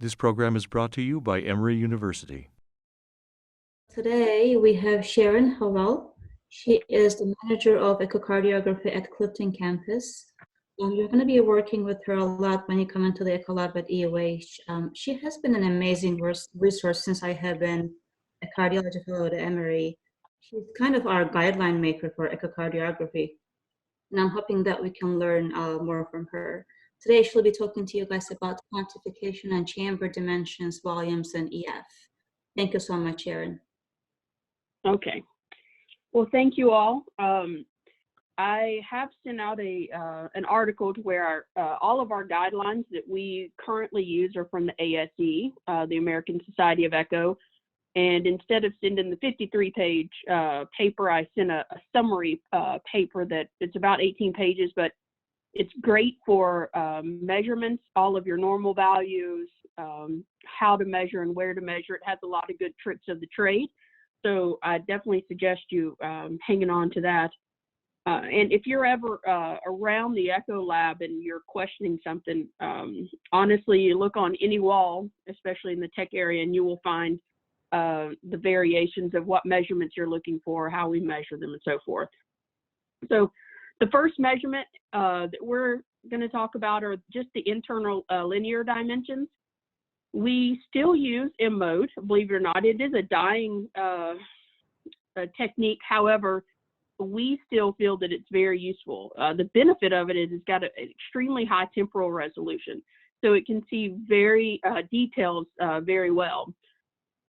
This program is brought to you by Emory University. Today we have Sharon Howell. She is the manager of echocardiography at Clifton campus. You're going to be working with her a lot when you come into the echo lab at EOH. She has been an amazing resource since I have been a cardiology fellow at Emory. She's kind of our guideline maker for echocardiography, and I'm hoping that we can learn more from her. Today she'll be talking to you guys about quantification and chamber dimensions, volumes, and EF. Thank you so much, Sharon. Okay. Well, thank you all. I have sent out an article to where all of our guidelines that we currently use are from the ASE, the American Society of Echo. And instead of sending the 53-page paper, I sent a summary paper that it's about 18 pages, but it's great for measurements, all of your normal values, how to measure and where to measure. It has a lot of good tricks of the trade. So I definitely suggest you hanging on to that. And if you're ever around the echo lab and you're questioning something, honestly, you look on any wall, especially in the tech area, and you will find the variations of what measurements you're looking for, how we measure them, and so forth. So the first measurement that we're going to talk about are just the internal linear dimensions. We still use M mode, believe it or not. It is a dying technique. However, we still feel that it's very useful. The benefit of it is it's got an extremely high temporal resolution, so it can see very details very well.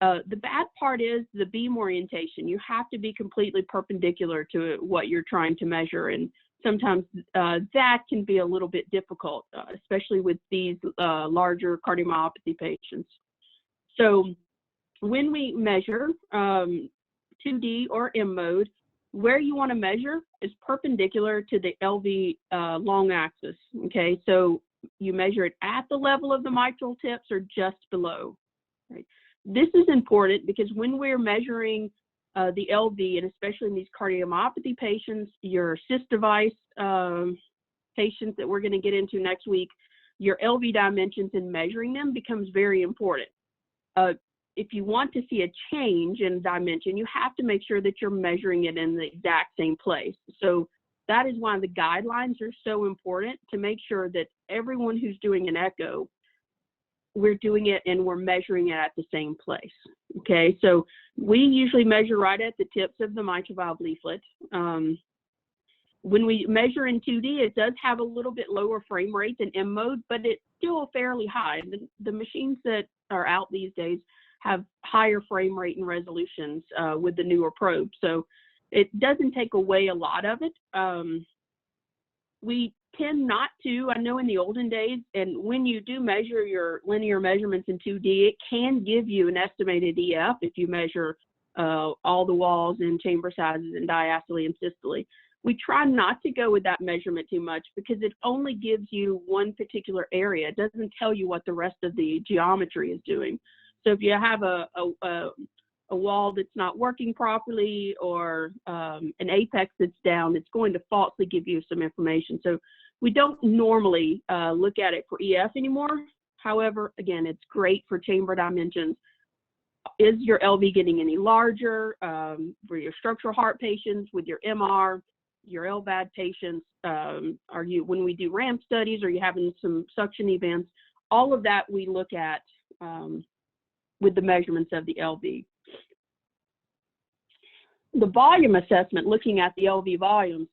The bad part is the beam orientation. You have to be completely perpendicular to what you're trying to measure, and sometimes that can be a little bit difficult, especially with these larger cardiomyopathy patients. So when we measure 2D or M mode, where you want to measure is perpendicular to the LV long axis, okay? So you measure it at the level of the mitral tips or just below, right? This is important because when we're measuring the LV, and especially in these cardiomyopathy patients, your cyst device patients that we're going to get into next week, your LV dimensions and measuring them becomes very important. If you want to see a change in dimension, you have to make sure that you're measuring it in the exact same place. So that is why the guidelines are so important, to make sure that everyone who's doing an echo, we're doing it and we're measuring it at the same place. Okay, so we usually measure right at the tips of the mitral valve leaflet. When we measure in 2D, it does have a little bit lower frame rate than M mode, but it's still fairly high. The machines that are out these days have higher frame rate and resolutions with the newer probe. So it doesn't take away a lot of it. We tend not to, I know in the olden days, and when you do measure your linear measurements in 2D, it can give you an estimated EF if you measure all the walls and chamber sizes and diastole and systole. We try not to go with that measurement too much because it only gives you one particular area. It doesn't tell you what the rest of the geometry is doing. So if you have a wall that's not working properly or an apex that's down, it's going to falsely give you some information. So we don't normally look at it for EF anymore. However, again, it's great for chamber dimensions. Is your LV getting any larger? For your structural heart patients, with your MR, your LVAD patients, are you, when we do ramp studies, are you having some suction events? All of that we look at with the measurements of the LV. The volume assessment, looking at the LV volumes,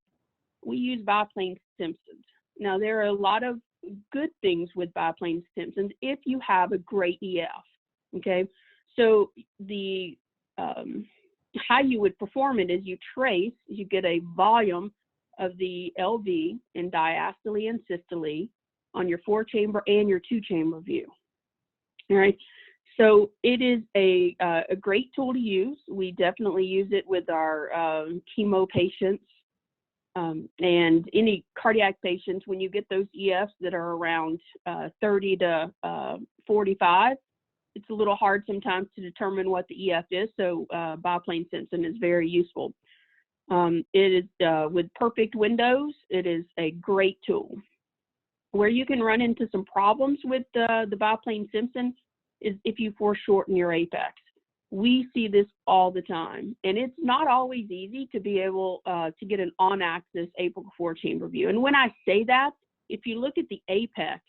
we use Biplane Simpsons. Now, there are a lot of good things with Biplane Simpsons if you have a great EF, okay? So the how you would perform it is you trace, you get a volume of the LV in diastole and systole on your 4-chamber and your 2-chamber view, all right? So it is a great tool to use. We definitely use it with our chemo patients and any cardiac patients. When you get those EFs that are around 30 to 45, it's a little hard sometimes to determine what the EF is. So Biplane Simpson is very useful. It is with perfect windows. It is a great tool. Where you can run into some problems with the Biplane Simpson is if you foreshorten your apex. We see this all the time, and it's not always easy to be able to get an on-axis apical four-chamber view. And when I say that, if you look at the apex,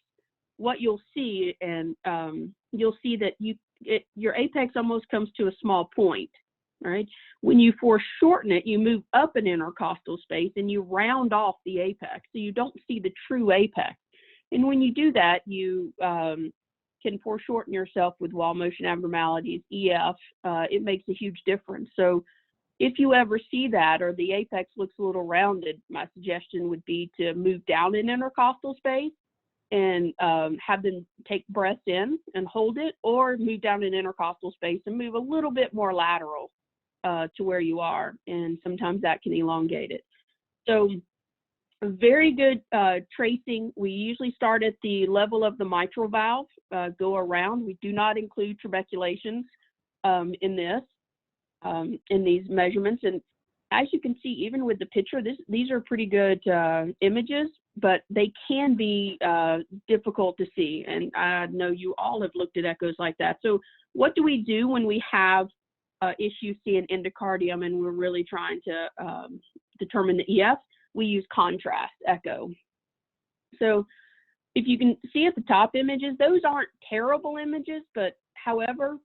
what you'll see, and you'll see that your apex almost comes to a small point, right? When you foreshorten it, you move up an intercostal space and you round off the apex, so you don't see the true apex. And when you do that, you can foreshorten yourself with wall motion abnormalities, EF. It makes a huge difference. So if you ever see that, or the apex looks a little rounded, my suggestion would be to move down an intercostal space and have them take breaths in and hold it, or move down an intercostal space and move a little bit more lateral to where you are, and sometimes that can elongate it. So very good tracing. We usually start at the level of the mitral valve, go around. We do not include trabeculations in these measurements. And as you can see, even with the picture, these are pretty good images, but they can be difficult to see. And I know you all have looked at echoes like that. So what do we do when we have issues seeing endocardium and we're really trying to determine the EF? We use contrast echo. So if you can see at the top images, those aren't terrible images, but however,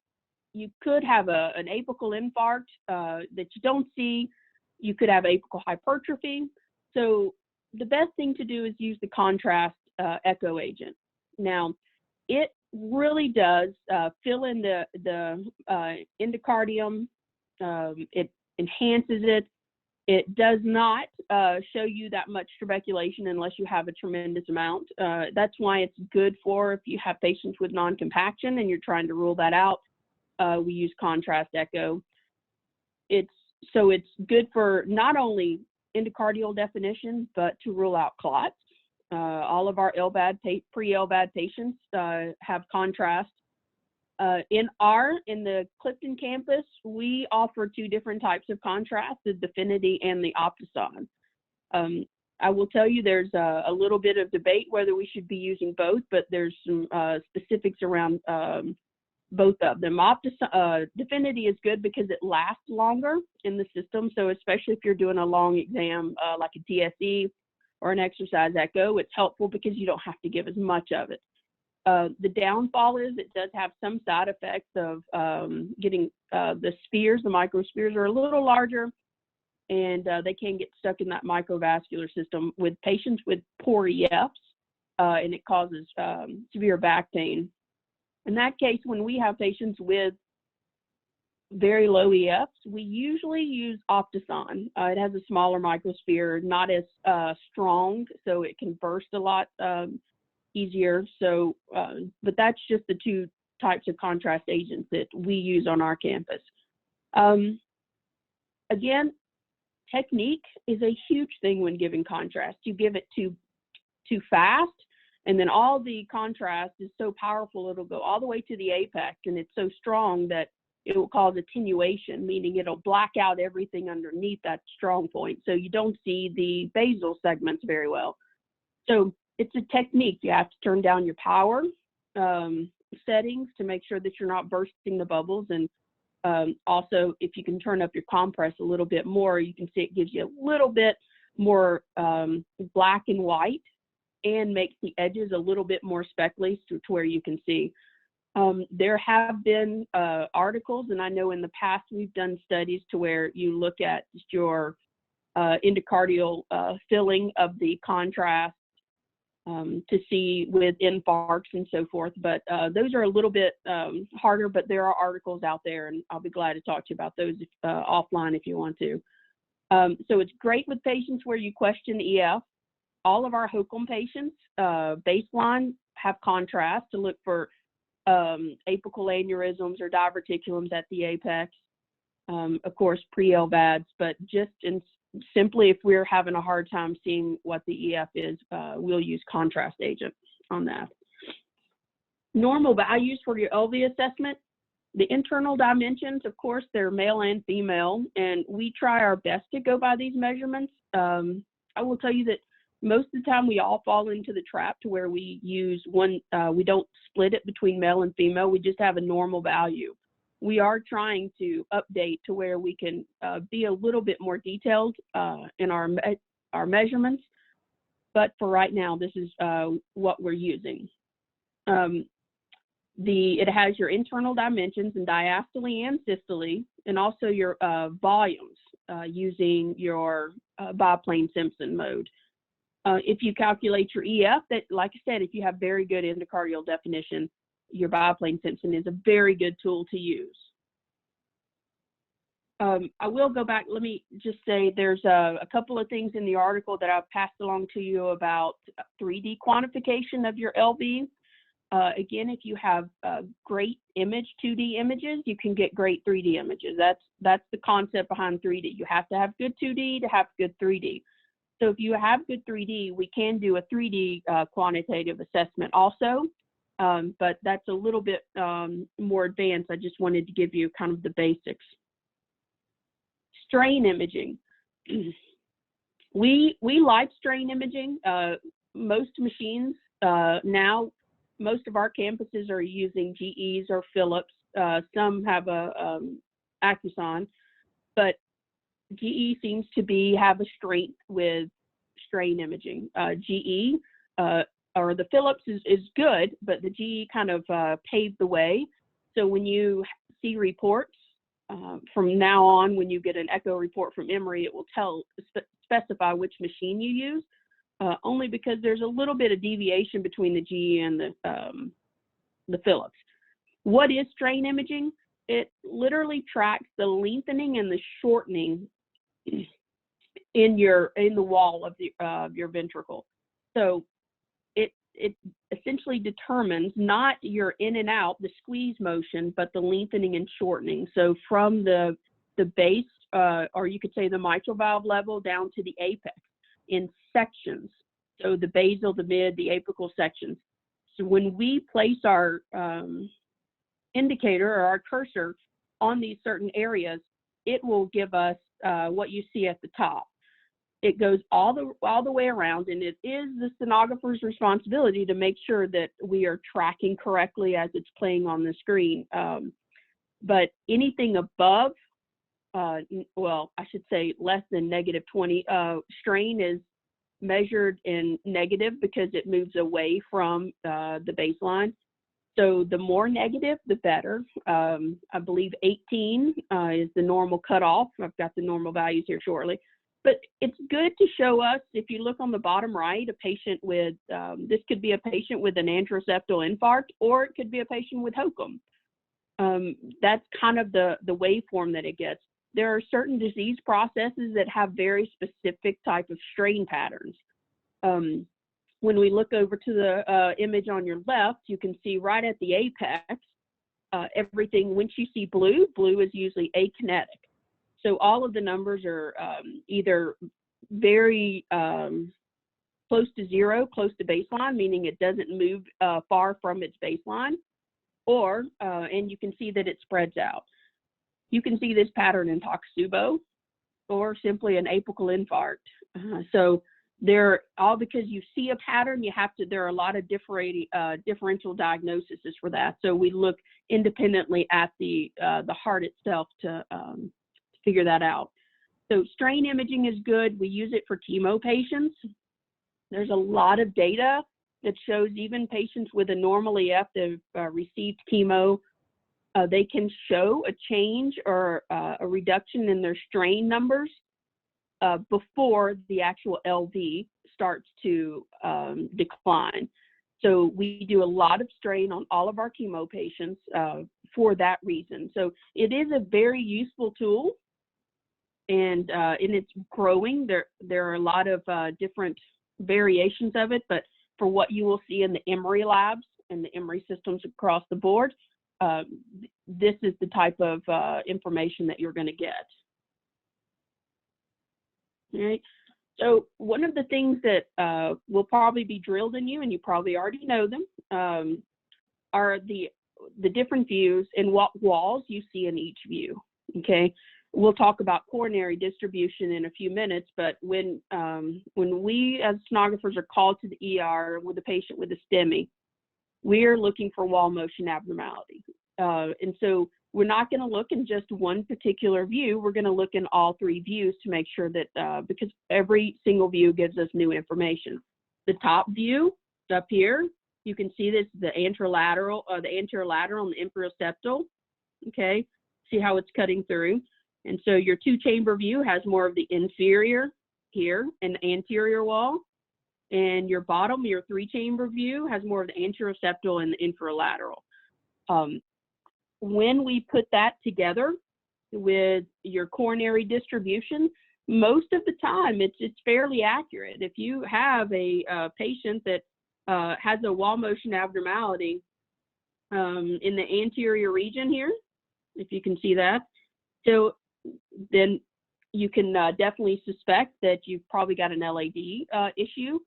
you could have an apical infarct that you don't see. You could have apical hypertrophy. So the best thing to do is use the contrast echo agent. Now, it really does fill in the endocardium. It enhances it. It does not show you that much trabeculation unless you have a tremendous amount. That's why it's good for if you have patients with non-compaction and you're trying to rule that out. We use contrast echo. It's good for not only endocardial definition, but to rule out clots. All of our pre-LVAD patients have contrast. In the Clifton campus, we offer two different types of contrast, the Definity and the Optison. I will tell you there's a little bit of debate whether we should be using both, but there's some specifics around both of them. Definity is good because it lasts longer in the system, so especially if you're doing a long exam like a TSE or an exercise echo, it's helpful because you don't have to give as much of it. The downfall is it does have some side effects of getting the spheres, the microspheres are a little larger, and they can get stuck in that microvascular system with patients with poor EFs, and it causes severe back pain. In that case, when we have patients with very low EFs, we usually use Optison. It has a smaller microsphere, not as strong, so it can burst a lot easier. So, but that's just the two types of contrast agents that we use on our campus. Again, technique is a huge thing when giving contrast. You give it too fast, and then all the contrast is so powerful, it'll go all the way to the apex, and it's so strong that it will cause attenuation, meaning it'll black out everything underneath that strong point. So you don't see the basal segments very well. So it's a technique. You have to turn down your power settings to make sure that you're not bursting the bubbles. And also, if you can turn up your compress a little bit more, you can see it gives you a little bit more black and white and makes the edges a little bit more speckly to where you can see. There have been articles, and I know in the past we've done studies to where you look at your endocardial filling of the contrast to see with infarcts and so forth, but those are a little bit harder, but there are articles out there, and I'll be glad to talk to you about those offline if you want to. So it's great with patients where you question EF. All of our HOCM patients, baseline, have contrast to look for apical aneurysms or diverticulums at the apex. Of course, pre-LVADs, but just simply if we're having a hard time seeing what the EF is, we'll use contrast agent on that. Normal values for your LV assessment. The internal dimensions, of course, they're male and female, and we try our best to go by these measurements. I will tell you that Most of the time we all fall into the trap to where we use one, we don't split it between male and female, we just have a normal value. We are trying to update to where we can be a little bit more detailed in our measurements, but for right now, this is what we're using. It has your internal dimensions in diastole and systole, and also your volumes using your biplane Simpson mode. If you calculate your EF, that, like I said, if you have very good endocardial definition, your biplane Simpson is a very good tool to use. I will go back. Let me just say there's a couple of things in the article that I've passed along to you about 3D quantification of your LV. Again, if you have great 2D images, you can get great 3D images. That's the concept behind 3D. You have to have good 2D to have good 3D. So if you have good 3D, we can do a 3D quantitative assessment also, but that's a little bit more advanced. I just wanted to give you kind of the basics. Strain imaging. We like strain imaging. Most machines now, most of our campuses are using GEs or Philips. Some have a Acuson, but GE seems to have a strength with strain imaging. GE or the Philips is good, but the GE kind of paved the way. So when you see reports from now on, when you get an echo report from Emory, it will specify which machine you use, only because there's a little bit of deviation between the GE and the Philips. What is strain imaging? It literally tracks the lengthening and the shortening in the wall of your ventricle. So it essentially determines not your in and out, the squeeze motion, but the lengthening and shortening. So from the base, or you could say the mitral valve level, down to the apex in sections. So the basal, the mid, the apical sections. So when we place our indicator or our cursor on these certain areas, it will give us what you see at the top. It goes all the way around, and it is the stenographer's responsibility to make sure that we are tracking correctly as it's playing on the screen. But anything above, well, I should say less than -20, strain is measured in negative because it moves away from the baseline. So the more negative, the better. I believe 18 is the normal cutoff. I've got the normal values here shortly. But it's good to show us, if you look on the bottom right, a patient with, this could be a patient with an anteroseptal infarct, or it could be a patient with HOCM. That's kind of the waveform that it gets. There are certain disease processes that have very specific type of strain patterns. When we look over to the image on your left, you can see right at the apex, everything, once you see blue, blue is usually akinetic. So all of the numbers are either very close to zero, close to baseline, meaning it doesn't move far from its baseline, or, and you can see that it spreads out. You can see this pattern in Takotsubo or simply an apical infarct. So all because you see a pattern, there are a lot of differential diagnoses for that. So we look independently at the heart itself to figure that out. So strain imaging is good. We use it for chemo patients. There's a lot of data that shows even patients with a normal EF that have received chemo, they can show a change or a reduction in their strain numbers before the actual LV starts to decline. So we do a lot of strain on all of our chemo patients for that reason. So it is a very useful tool, and it's growing. There are a lot of different variations of it, but for what you will see in the Emory labs and the Emory systems across the board, this is the type of information that you're going to get. All right. So one of the things that will probably be drilled in you, and you probably already know them, are the different views and what walls you see in each view. Okay. We'll talk about coronary distribution in a few minutes, but when we as sonographers are called to the ER with a patient with a STEMI, we're looking for wall motion abnormality. And so we're not going to look in just one particular view. We're going to look in all three views to make sure that, because every single view gives us new information. The top view up here, you can see this, the anterolateral and the imperioceptal, okay? See how it's cutting through. And so your two-chamber view has more of the inferior here and the anterior wall. And your bottom, your three-chamber view, has more of the anteroseptal and the infralateral. When we put that together with your coronary distribution, most of the time it's fairly accurate. If you have a patient that has a wall motion abnormality in the anterior region here, if you can see that, so then you can definitely suspect that you've probably got an LAD issue.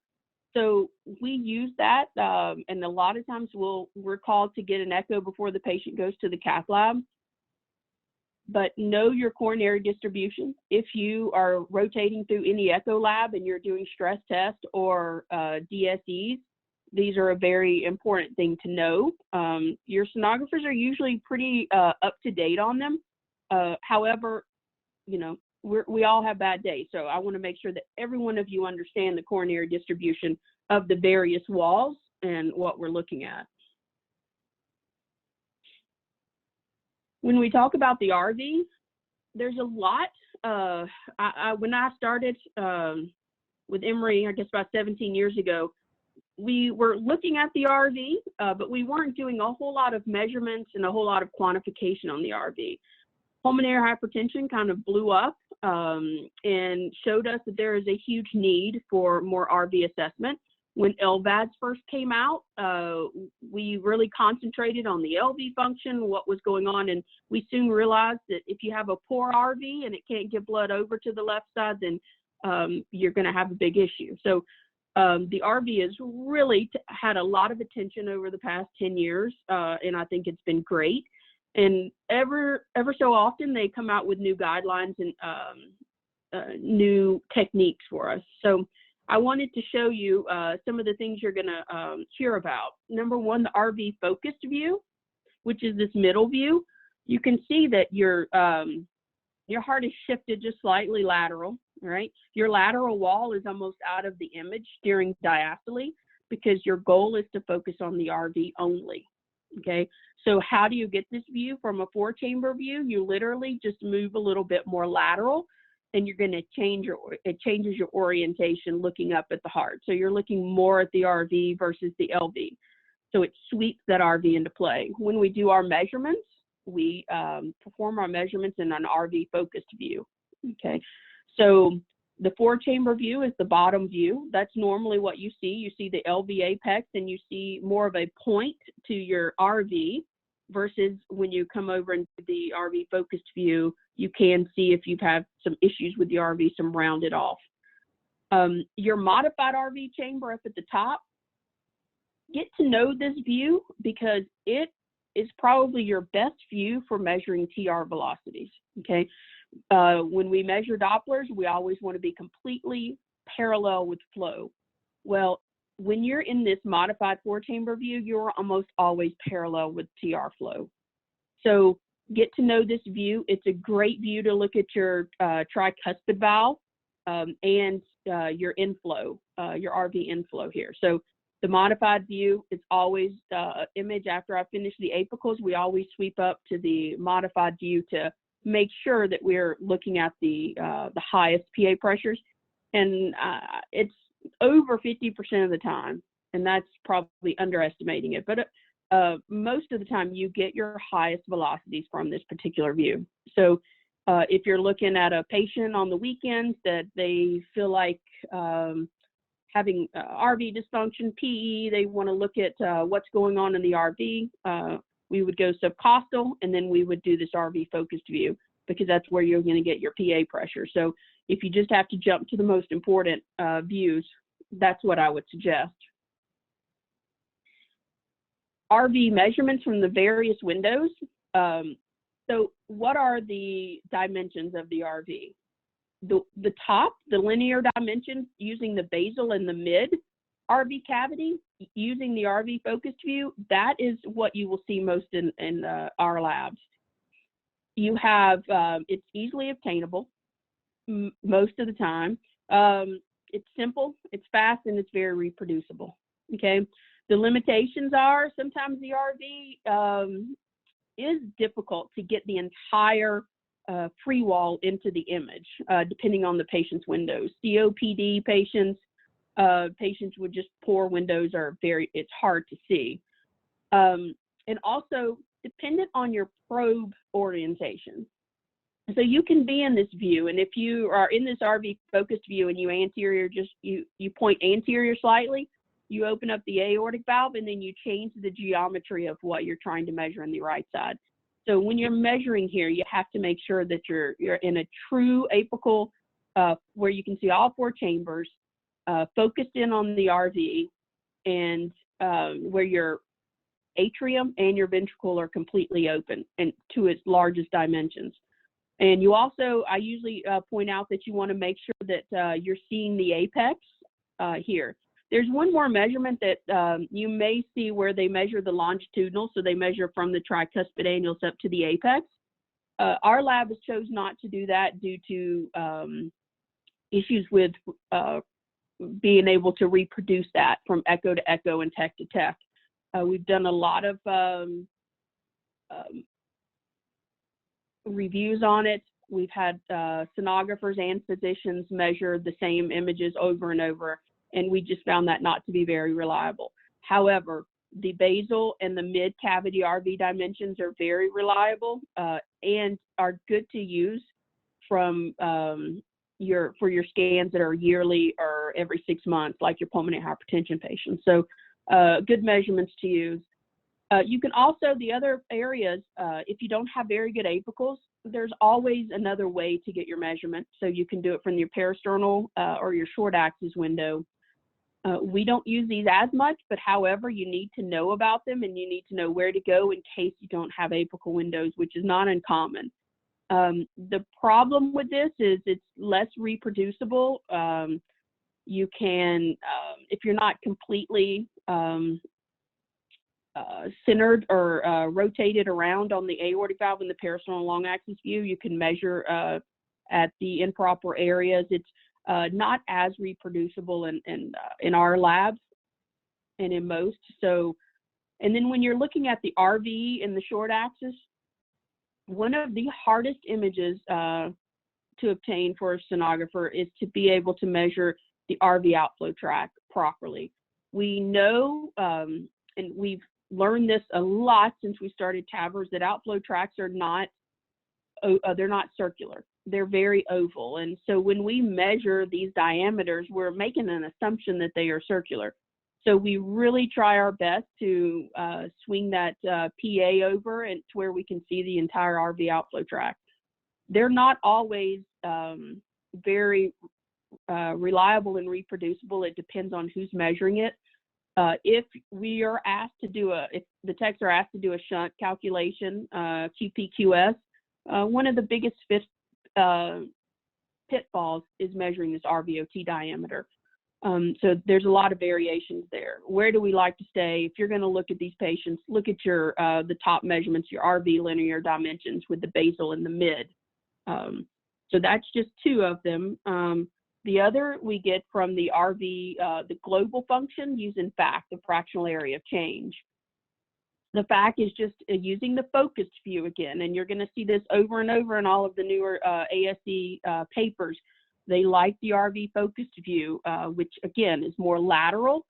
So we use that, and a lot of times we're called to get an echo before the patient goes to the cath lab. But know your coronary distribution. If you are rotating through any echo lab and you're doing stress test or DSEs, these are a very important thing to know. Your sonographers are usually pretty up to date on them. However, you know, we all have bad days. So I want to make sure that every one of you understand the coronary distribution of the various walls and what we're looking at. When we talk about the RV, there's a lot. When I started with Emory, I guess about 17 years ago, we were looking at the RV, but we weren't doing a whole lot of measurements and a whole lot of quantification on the RV. Pulmonary hypertension kind of blew up and showed us that there is a huge need for more RV assessment. When LVADs first came out, we really concentrated on the LV function, what was going on, and we soon realized that if you have a poor RV and it can't get blood over to the left side, then you're going to have a big issue. So the RV has really had a lot of attention over the past 10 years, and I think it's been great. And ever so often they come out with new guidelines and new techniques for us. So I wanted to show you some of the things you're going to hear about. Number one, the RV focused view, which is this middle view. You can see that your heart is shifted just slightly lateral, right? Your lateral wall is almost out of the image steering diastole because your goal is to focus on the RV only. Okay, so how do you get this view from a four-chamber view? You literally just move a little bit more lateral, and you're going to it changes your orientation looking up at the heart. So you're looking more at the RV versus the LV. So it sweeps that RV into play. When we do our measurements, we perform our measurements in an RV-focused view. Okay, so the four-chamber view is the bottom view. That's normally what you see. You see the LV apex, and you see more of a point to your RV versus when you come over into the RV-focused view, you can see if you've had some issues with the RV, some rounded off. Your modified RV chamber up at the top, get to know this view because it is probably your best view for measuring TR velocities, okay? When we measure Dopplers, we always want to be completely parallel with flow. Well, when you're in this modified four-chamber view, you're almost always parallel with TR flow. So get to know this view. It's a great view to look at your tricuspid valve and your inflow, your RV inflow here. So the modified view is always image after I finish the apicals. We always sweep up to the modified view to make sure that we're looking at the highest PA pressures, and it's over 50% of the time, and that's probably underestimating it, but most of the time you get your highest velocities from this particular view. So if you're looking at a patient on the weekends that they feel like having RV dysfunction, PE, they want to look at what's going on in the RV, we would go subcostal, and then we would do this RV focused view because that's where you're going to get your PA pressure. So if you just have to jump to the most important views, that's what I would suggest. RV measurements from the various windows. So what are the dimensions of the RV? The top, the linear dimensions using the basal and the mid RV cavity, using the RV focused view, that is what you will see most in our labs. You have, it's easily obtainable most of the time. It's simple, it's fast, and it's very reproducible, okay? The limitations are sometimes the RV is difficult to get the entire free wall into the image, depending on the patient's windows. COPD patients, patients with just poor windows it's hard to see. And also dependent on your probe orientation. So you can be in this view, and if you are in this RV focused view and you point anterior slightly, you open up the aortic valve, and then you change the geometry of what you're trying to measure on the right side. So when you're measuring here, you have to make sure that you're in a true apical, where you can see all four chambers, focused in on the RV, and where your atrium and your ventricle are completely open and to its largest dimensions. And you also, I usually point out that you want to make sure that you're seeing the apex here. There's one more measurement that you may see where they measure the longitudinal, so they measure from the tricuspid annulus up to the apex. Our lab has chose not to do that due to issues with being able to reproduce that from echo to echo and tech to tech. We've done a lot of reviews on it. We've had sonographers and physicians measure the same images over and over, and we just found that not to be very reliable. However, the basal and the mid cavity RV dimensions are very reliable and are good to use from for your scans that are yearly or every 6 months, like your pulmonary hypertension patients. So good measurements to use. You can also, the other areas, if you don't have very good apicals, there's always another way to get your measurement. So you can do it from your parasternal or your short axis window. We don't use these as much, but however, you need to know about them, and you need to know where to go in case you don't have apical windows, which is not uncommon. The problem with this is it's less reproducible. You can, if you're not completely centered or rotated around on the aortic valve in the parasternal long axis view, you can measure at the improper areas. It's not as reproducible in our labs and in most. So, and then when you're looking at the RV in the short axis, one of the hardest images to obtain for a sonographer is to be able to measure the RV outflow tract properly. We know, and we've learned this a lot since we started TAVRs, that outflow tracts are not, they're not circular. They're very oval. And so when we measure these diameters, we're making an assumption that they are circular. So we really try our best to swing that PA over and to where we can see the entire RV outflow tract. They're not always very reliable and reproducible. It depends on who's measuring it. If we are asked to do if the techs are asked to do a shunt calculation, QPQS, one of the biggest pitfalls is measuring this RVOT diameter. So there's a lot of variations there. Where do we like to stay? If you're going to look at these patients, look at your the top measurements, your RV linear dimensions with the basal and the mid. So that's just two of them. The other we get from the RV, the global function using FAC, the fractional area of change. The FAC is just using the focused view again, and you're going to see this over and over in all of the newer ASE papers. They like the RV focused view, which again is more lateral,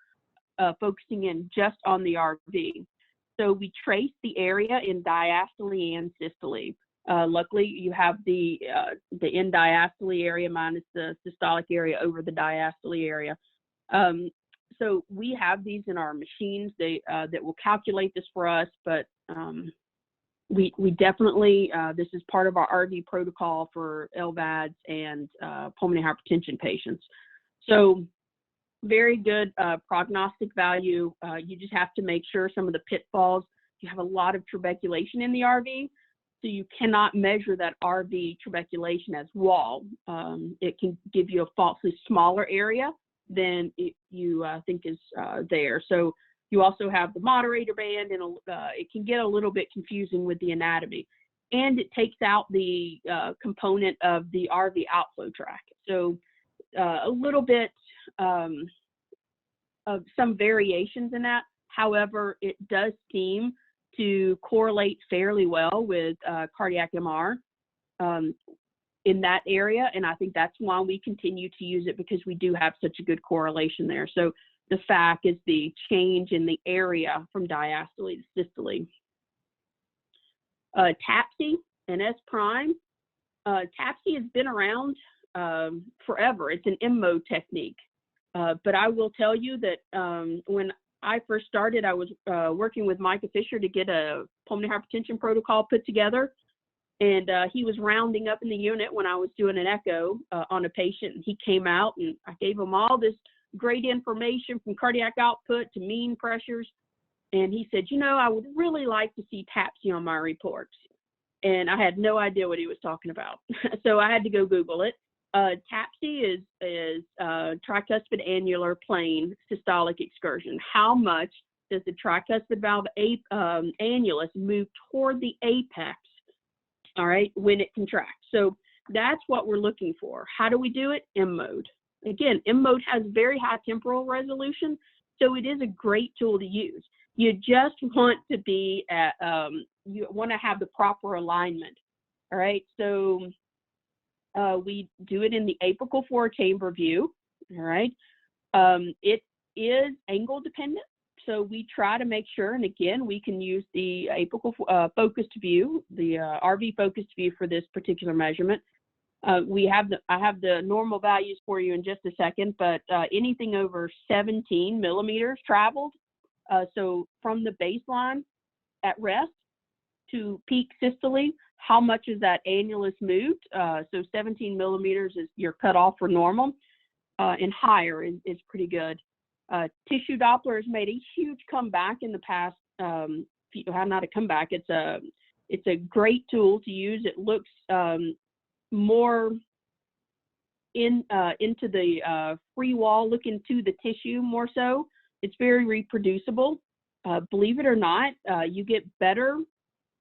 focusing in just on the RV. So we trace the area in diastole and systole. Luckily, you have the in diastole area minus the systolic area over the diastole area. So we have these in our machines that will calculate this for us, but we definitely, this is part of our RV protocol for LVADs and pulmonary hypertension patients. So very good prognostic value. You just have to make sure some of the pitfalls, you have a lot of trabeculation in the RV. So you cannot measure that RV trabeculation as wall. It can give you a falsely smaller area than you think is there. So you also have the moderator band, and it can get a little bit confusing with the anatomy. And it takes out the component of the RV outflow tract. So a little bit of some variations in that. However, it does seem to correlate fairly well with cardiac MR in that area. And I think that's why we continue to use it, because we do have such a good correlation there. So the FAC is the change in the area from diastole to systole. TAPSE and S prime. TAPSE has been around forever. It's an M-mode technique. But I will tell you that when I first started, I was working with Micah Fisher to get a pulmonary hypertension protocol put together. And he was rounding up in the unit when I was doing an echo on a patient. And he came out, and I gave him all this great information from cardiac output to mean pressures. And he said, you know, I would really like to see TAPSE on my reports. And I had no idea what he was talking about. So I had to go Google it. TAPSE is tricuspid annular plane systolic excursion. How much does the tricuspid valve annulus move toward the apex, all right, when it contracts? So that's what we're looking for. How do we do it? M-mode. Again, M-mode has very high temporal resolution, so it is a great tool to use. You just want to be at, you want to have the proper alignment, all right? So we do it in the apical 4-chamber view, all right? It is angle dependent, so we try to make sure, and again, we can use the apical focused view, the RV focused view for this particular measurement. I have the normal values for you in just a second, but anything over 17 millimeters traveled, so from the baseline at rest to peak systole, how much is that annulus moved? So 17 millimeters is your cutoff for normal, and higher is pretty good. Tissue Doppler has made a huge comeback in the past. Not a comeback. It's a great tool to use. It looks more into the free wall, look into the tissue more so. It's very reproducible. Believe it or not, you get better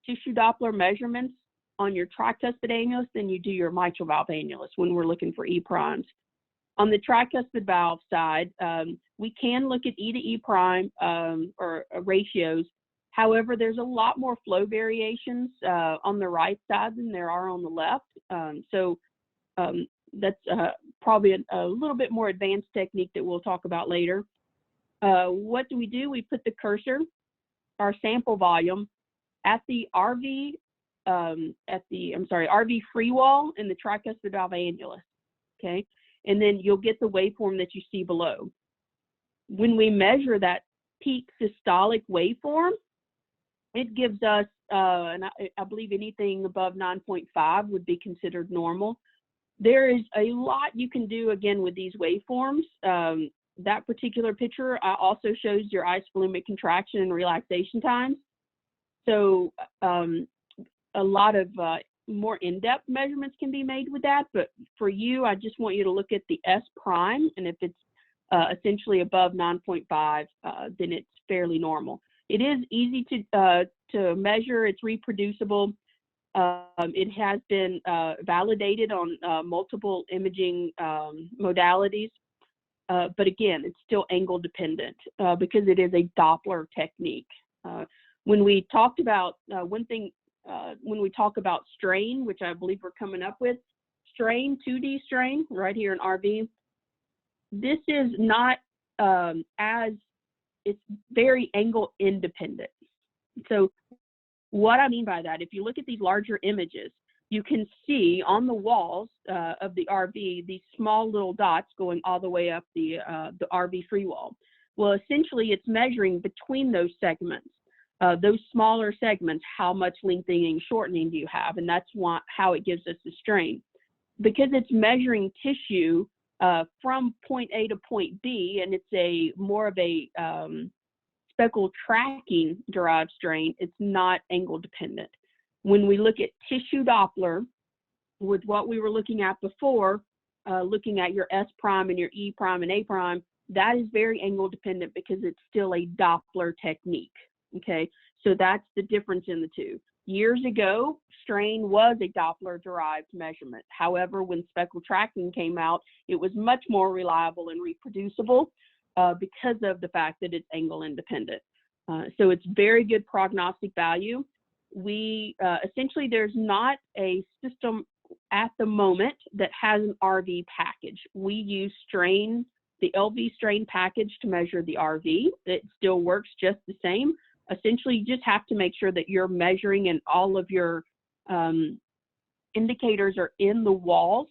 tissue Doppler measurements on your tricuspid annulus than you do your mitral valve annulus when we're looking for E primes. On the tricuspid valve side, we can look at E to E prime or ratios. However, there's a lot more flow variations on the right side than there are on the left. So that's probably a little bit more advanced technique that we'll talk about later. What do? We put the cursor, our sample volume, at the RV, RV free wall in the tricuspid valve annulus, okay? And then you'll get the waveform that you see below. When we measure that peak systolic waveform, it gives us, and I believe anything above 9.5 would be considered normal. There is a lot you can do, again, with these waveforms. That particular picture also shows your isovolumic contraction and relaxation times. So a lot of more in-depth measurements can be made with that, but for you, I just want you to look at the S prime, and if it's essentially above 9.5, then it's fairly normal. It is easy to measure. It's reproducible. It has been validated on multiple imaging modalities, but again, it's still angle dependent because it is a Doppler technique. When we talked about one thing, when we talk about strain, which I believe we're coming up with, strain, 2D strain, right here in RV, this is not it's very angle independent. So what I mean by that, if you look at these larger images, you can see on the walls of the RV these small little dots going all the way up the RV free wall. Well, essentially, it's measuring between those segments, those smaller segments, how much lengthening, shortening do you have, and that's how it gives us the strain. Because it's measuring tissue from point A to point B, and it's more of a speckle tracking derived strain, it's not angle dependent. When we look at tissue Doppler, with what we were looking at before, looking at your S prime and your E prime and A prime, that is very angle dependent because it's still a Doppler technique, okay? So that's the difference in the two. Years ago, strain was a Doppler-derived measurement. However, when speckle tracking came out, it was much more reliable and reproducible because of the fact that it's angle independent. So it's very good prognostic value. We essentially, there's not a system at the moment that has an RV package. We use strain, the LV strain package to measure the RV. It still works just the same. Essentially, you just have to make sure that you're measuring and all of your indicators are in the walls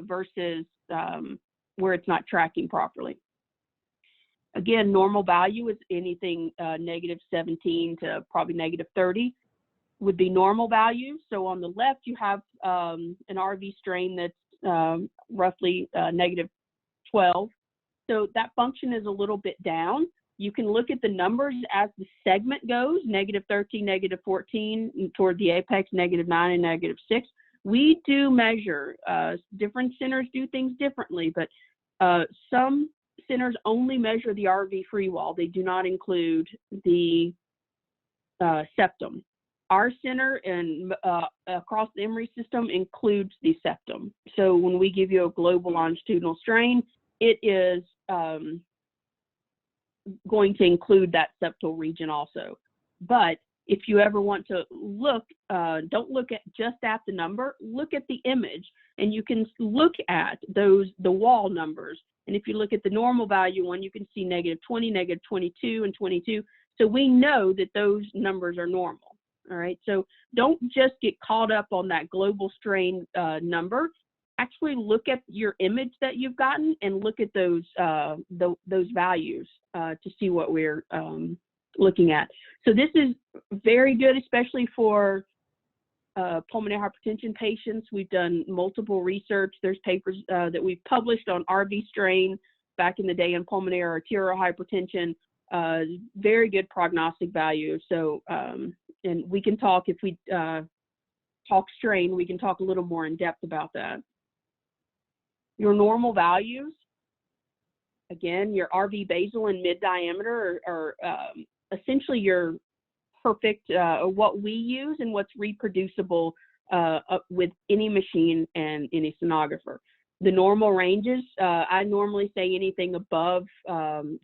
versus where it's not tracking properly. Again, normal value is anything -17 to probably -30 would be normal value. So on the left, you have an RV strain that's roughly -12. So that function is a little bit down. You can look at the numbers as the segment goes, -13, -14, and toward the apex, -9 and -6. We do measure, different centers do things differently, but some centers only measure the RV free wall. They do not include the septum. Our center and across the Emory system includes the septum. So when we give you a global longitudinal strain, it is going to include that septal region also. But if you ever want to look, don't look at just at the number, look at the image, and you can look at the wall numbers. And if you look at the normal value one, you can see -20, -22, and 22. So we know that those numbers are normal. All right, so don't just get caught up on that global strain number. Actually look at your image that you've gotten and look at those values to see what we're looking at. So this is very good, especially for pulmonary hypertension patients. We've done multiple research. There's papers that we've published on RV strain back in the day in pulmonary arterial hypertension. Very good prognostic value. So, and we can talk, if we talk strain, we can talk a little more in depth about that. Your normal values, again, your RV basal and mid diameter are essentially your perfect, what we use and what's reproducible with any machine and any sonographer. The normal ranges, I normally say anything above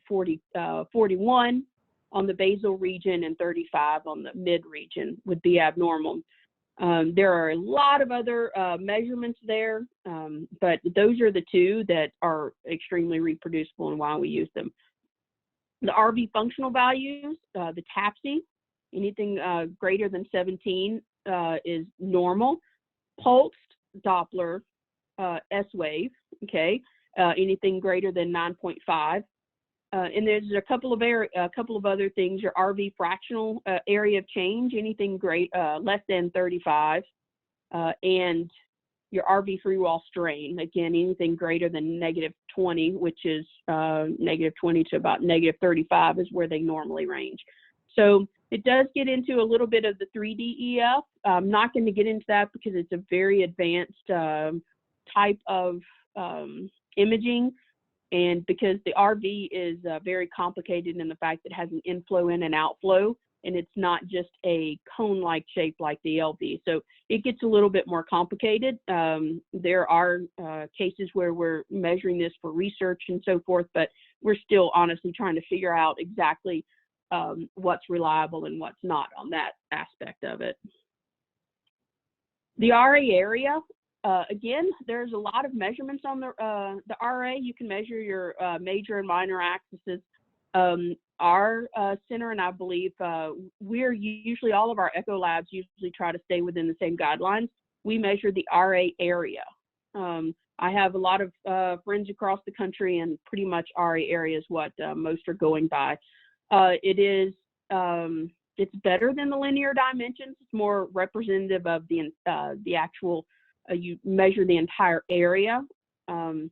41 on the basal region and 35 on the mid region would be abnormal. There are a lot of other measurements there, but those are the two that are extremely reproducible and why we use them. The RV functional values, the TAPSE, anything greater than 17 is normal. Pulsed Doppler, S-wave, okay, anything greater than 9.5. And there's a couple of other things. Your RV fractional area of change, anything less than 35, and your RV free wall strain, again, anything greater than -20, which is -20 to about -35 is where they normally range. So it does get into a little bit of the 3D EF. I'm not going to get into that because it's a very advanced type of imaging. And because the RV is very complicated in the fact that it has an inflow in and outflow, and it's not just a cone-like shape like the LV. So it gets a little bit more complicated. There are cases where we're measuring this for research and so forth, but we're still honestly trying to figure out exactly what's reliable and what's not on that aspect of it. The RA area. Again, there's a lot of measurements on the RA. You can measure your major and minor axes. Our center, and I believe we're usually, all of our echo labs usually try to stay within the same guidelines. We measure the RA area. I have a lot of friends across the country, and pretty much RA area is what most are going by. It's better than the linear dimensions. It's more representative of the actual. You measure the entire area. You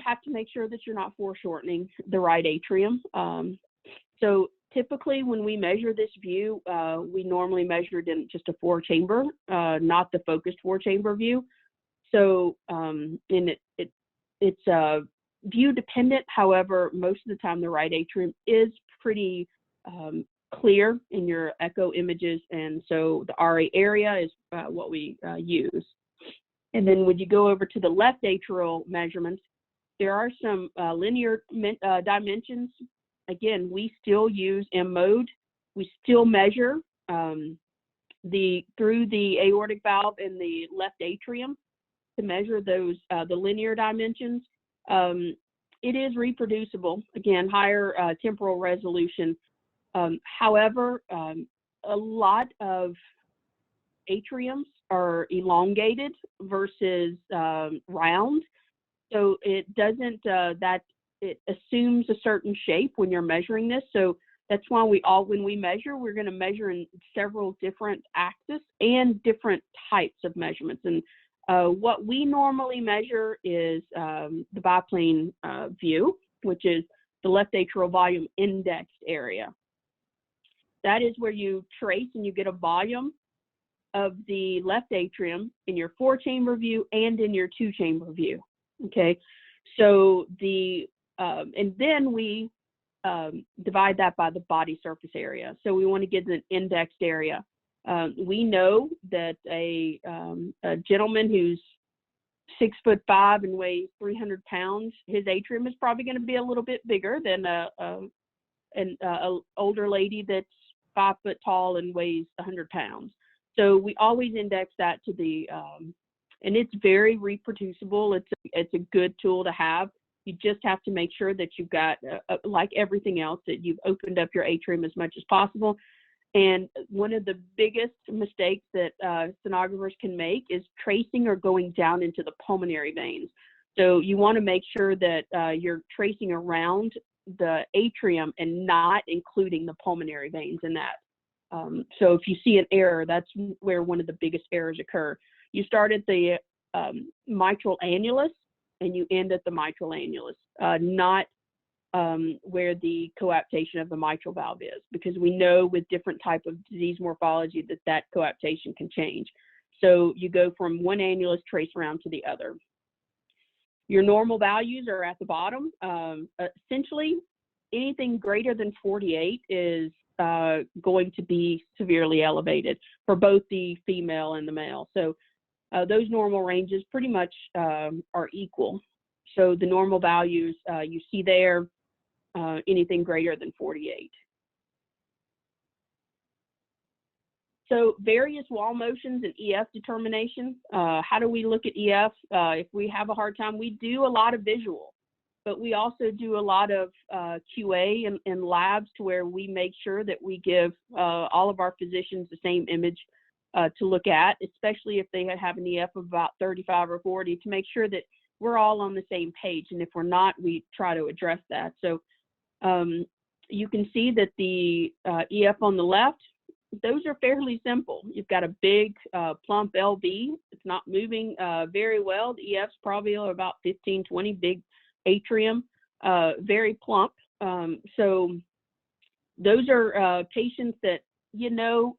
have to make sure that you're not foreshortening the right atrium. So Typically, when we measure this view, we normally measure it in just a 4-chamber, not the focused 4-chamber view. So, it's view dependent. However, most of the time the right atrium is pretty clear in your echo images, and so the RA area is what we use. And then when you go over to the left atrial measurements, there are some linear dimensions. Again, we still use M mode. We still measure through the aortic valve in the left atrium to measure those the linear dimensions. It is reproducible. Again, higher temporal resolution. However, a lot of atriums are elongated versus round, so it doesn't it assumes a certain shape when you're measuring this. So that's why when we measure, we're going to measure in several different axes and different types of measurements. And what we normally measure is the biplane view, which is the left atrial volume indexed area. That is where you trace and you get a volume of the left atrium in your 4-chamber view and in your 2-chamber view. Okay, so and then we divide that by the body surface area. So we want to get an indexed area. We know that a gentleman who's 6'5" and weighs 300 pounds, his atrium is probably going to be a little bit bigger than an older lady that's 5 foot tall and weighs 100 pounds. So we always index that to the, and it's very reproducible. It's a good tool to have. You just have to make sure that you've got, like everything else, that you've opened up your atrium as much as possible. And one of the biggest mistakes that sonographers can make is tracing or going down into the pulmonary veins. So you want to make sure that you're tracing around the atrium and not including the pulmonary veins in that. So if you see an error, that's where one of the biggest errors occur. You start at the mitral annulus and you end at the mitral annulus, not where the coaptation of the mitral valve is, because we know with different type of disease morphology that coaptation can change. So you go from one annulus trace around to the other. Your normal values are at the bottom. Essentially, anything greater than 48 is going to be severely elevated for both the female and the male. So those normal ranges pretty much are equal. So the normal values you see there, anything greater than 48. So various wall motions and EF determination. How do we look at EF? If we have a hard time, we do a lot of visual, but we also do a lot of QA in labs to where we make sure that we give all of our physicians the same image to look at, especially if they have an EF of about 35 or 40, to make sure that we're all on the same page. And if we're not, we try to address that. So you can see that the EF on the left, those are fairly simple. You've got a big plump LV. It's not moving very well. The EF's probably about 15, 20, big atrium, very plump. So those are patients that, you know,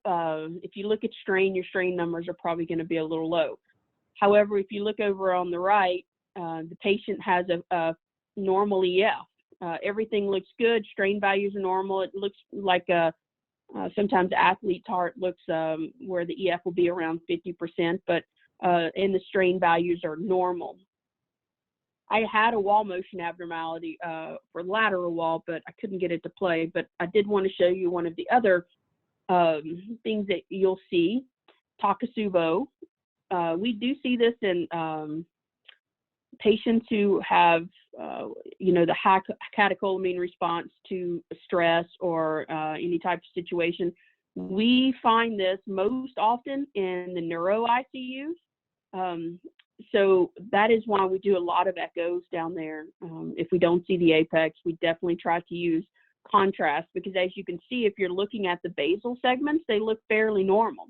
if you look at strain, your strain numbers are probably going to be a little low. However, if you look over on the right, the patient has a normal EF. Everything looks good. Strain values are normal. It looks like sometimes the athlete's heart looks where the EF will be around 50%, but and the strain values are normal. I had a wall motion abnormality for lateral wall, but I couldn't get it to play. But I did want to show you one of the other things that you'll see, Takotsubo. We do see this in patients who have, you know, the high catecholamine response to stress or any type of situation. We find this most often in the neuro ICUs. So that is why we do a lot of echoes down there. If we don't see the apex, we definitely try to use contrast, because as you can see, if you're looking at the basal segments, they look fairly normal.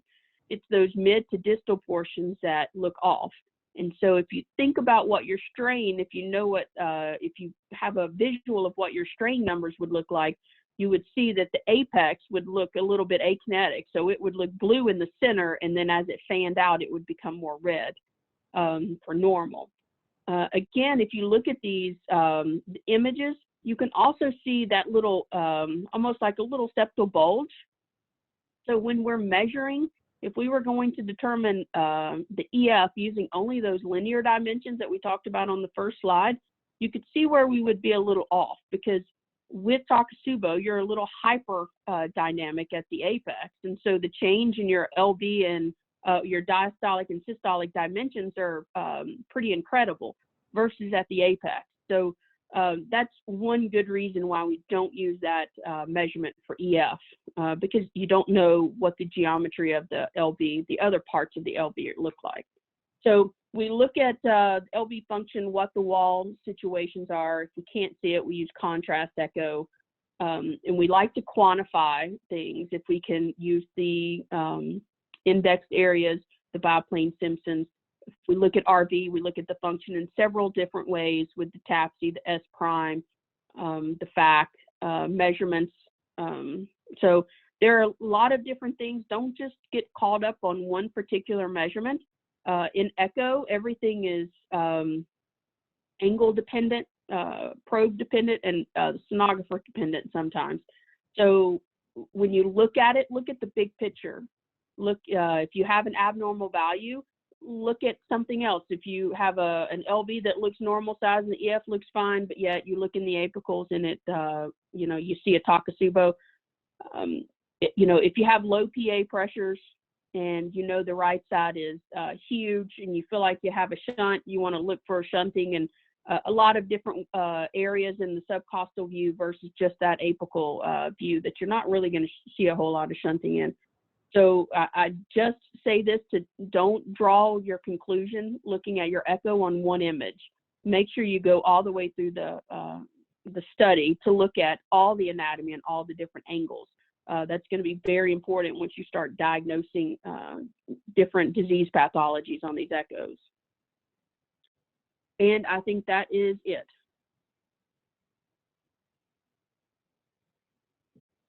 It's those mid to distal portions that look off. And so if you think about what your strain, if you know what, if you have a visual of what your strain numbers would look like, you would see that the apex would look a little bit akinetic. So it would look blue in the center, and then as it fanned out, it would become more red for normal. Again, if you look at these images, you can also see that little, almost like a little septal bulge. So when we're measuring, if we were going to determine the EF using only those linear dimensions that we talked about on the first slide, you could see where we would be a little off, because with Takotsubo, you're a little hyper dynamic at the apex. And so the change in your LV and your diastolic and systolic dimensions are pretty incredible versus at the apex. So that's one good reason why we don't use that measurement for EF, because you don't know what the geometry of the LV, the other parts of the LV look like. So we look at LV function, what the wall situations are. If we can't see it, we use contrast echo. And we like to quantify things if we can use the indexed areas, the biplane Simpsons. If we look at RV, we look at the function in several different ways with the TAPSE, the S prime, the FAC measurements. So there are a lot of different things. Don't just get caught up on one particular measurement. In echo, everything is angle dependent, probe dependent, and sonographer dependent sometimes. So when you look at it, look at the big picture. Look, if you have an abnormal value, look at something else. If you have an LV that looks normal size and the EF looks fine, but yet you look in the apicals and it, you know, you see a Takotsubo. If you have low PA pressures and you know the right side is huge and you feel like you have a shunt, you want to look for shunting and a lot of different areas in the subcostal view versus just that apical view that you're not really going to see a whole lot of shunting in. So I just say this to don't draw your conclusion looking at your echo on one image. Make sure you go all the way through the study to look at all the anatomy and all the different angles. That's going to be very important once you start diagnosing different disease pathologies on these echoes. And I think that is it.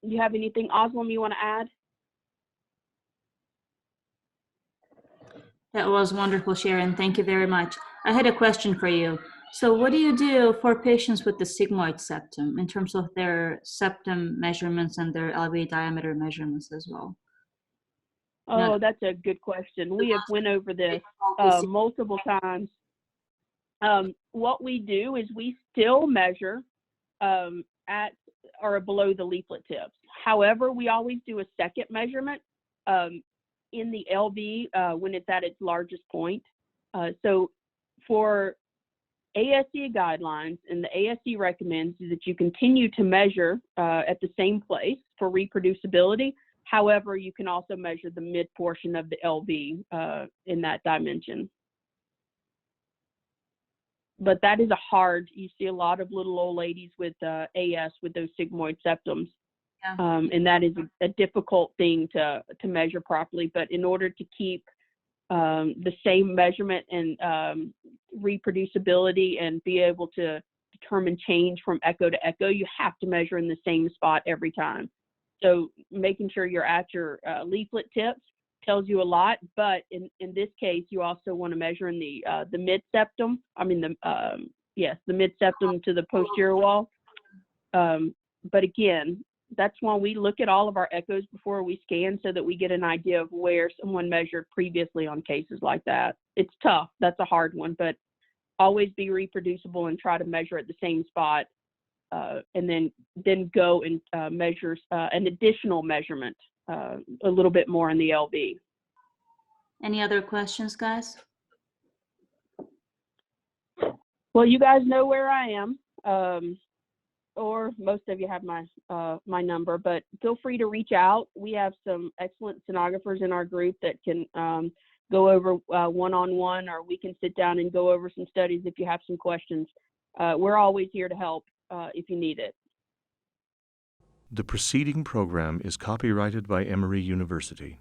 You have anything, Oslam, you want to add? That was wonderful, Sharon. Thank you very much. I had a question for you. So what do you do for patients with the sigmoid septum in terms of their septum measurements and their LV diameter measurements as well? Oh, that's a good question. We have went over this multiple times. What we do is we still measure at or below the leaflet tips. However, we always do a second measurement in the LV when it's at its largest point. So for ASE guidelines, and the ASE recommends is that you continue to measure at the same place for reproducibility. However, you can also measure the mid portion of the LV in that dimension. But that is you see a lot of little old ladies with AS with those sigmoid septums. Yeah. And that is a difficult thing to measure properly. But in order to keep the same measurement and reproducibility and be able to determine change from echo to echo, you have to measure in the same spot every time. So making sure you're at your leaflet tips tells you a lot, but in this case, you also want to measure in the mid septum. I mean, the mid septum to the posterior wall. But again, that's why we look at all of our echoes before we scan so that we get an idea of where someone measured previously on cases like that. It's tough. That's a hard one, but always be reproducible and try to measure at the same spot, and then go and measure an additional measurement a little bit more in the LV. Any other questions, guys? Well, you guys know where I am. Or most of you have my my number, but feel free to reach out. We have some excellent sonographers in our group that can go over one-on-one, or we can sit down and go over some studies if you have some questions. We're always here to help if you need it. The preceding program is copyrighted by Emory University.